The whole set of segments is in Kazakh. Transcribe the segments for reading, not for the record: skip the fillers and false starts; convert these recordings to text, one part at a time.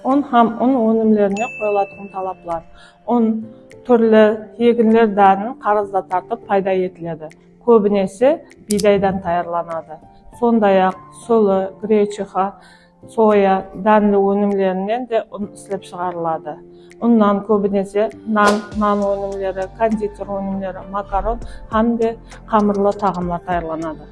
Un ham un өнімдеріне қойылатын талаплар. Un түрлі егінлер дәнін қарызда тартып пайда етіледі. Көбінесе бидайдан таярланады. Сондай-ақ сұлы, гречка, соя, дәнді өнімдерінен де un істеп шығарылады. Undan көбінесе нан өнімдері, кондитер өнімдері, макарон hamda қамырлы тағамдар таярланады.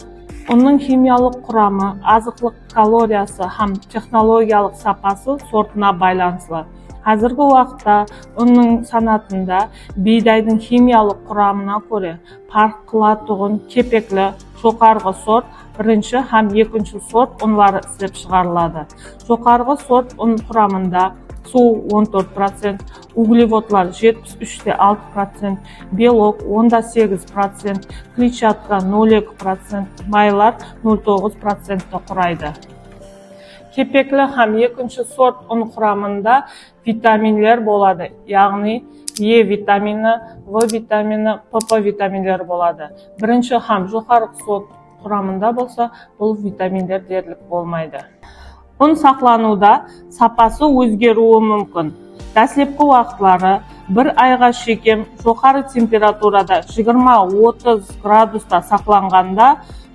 Оның химиялық құрамы, азықтық калориясы һәм технологиялық сапасы сортына байланысты. Қазіргі уақытта оның санатында бидайдың химиялық құрамына көре farq қылатұғын кепеклі, жоғарғы сорт, бірінші һәм екінші сорт ұнлары істеп шығарылады. Жоғарғы сорт ұн құрамында су 14%, углеводлар 73,6%, белок 18%, клетчатка 0,2%, майлар 0,9% құрайды. Кепеклі һәм екінші сорт ұн құрамында витаминлер болады, яғни Е витамині, В витамині, ПП витаминлер болады. Бірінші һәм жоғарғы сорт құрамында болса, бұл витаминдер дерлік болмайды. Un сақлануда сапасы өзгеруі мүмкін. Дәслепкі уақытлары бір айға шекем жоғары температурада 20-30 градуста сақланғанда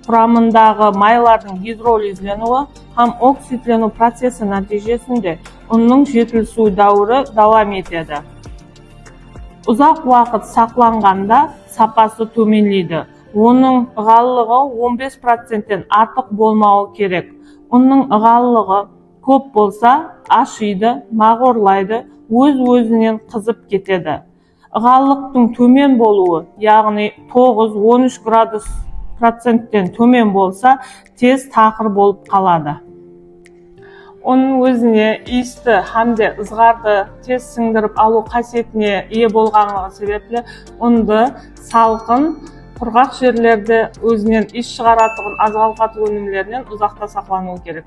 құрамындағы майлардың гидролизленуі һәм оксидлену процесі нәтижесінде ұнның жетілісу дәуірі давам етеді. Ұзақ уақыт сақланғанда сапасы төмендейді. Оның ылғалдылығы 15%-тен артық болмауы керек. Оның ылғалдылығы көп болса, ашиды, мағорлайды, өз-өзінен қызып кетеді. Ылғалдылықтың төмен болуы, яғни 9-13 градус проценттен төмен болса, тез тақыр болып қалады. Оның өзіне иісті hamda ызғарды тез сіңдіріп алу қасиетіне ие болғанлығы себеплі, ұнды салқын, құрғақ жерлерде өзінен иіс шығаратұғын азғалқат өнімдерінен ұзақта сақлануы керек.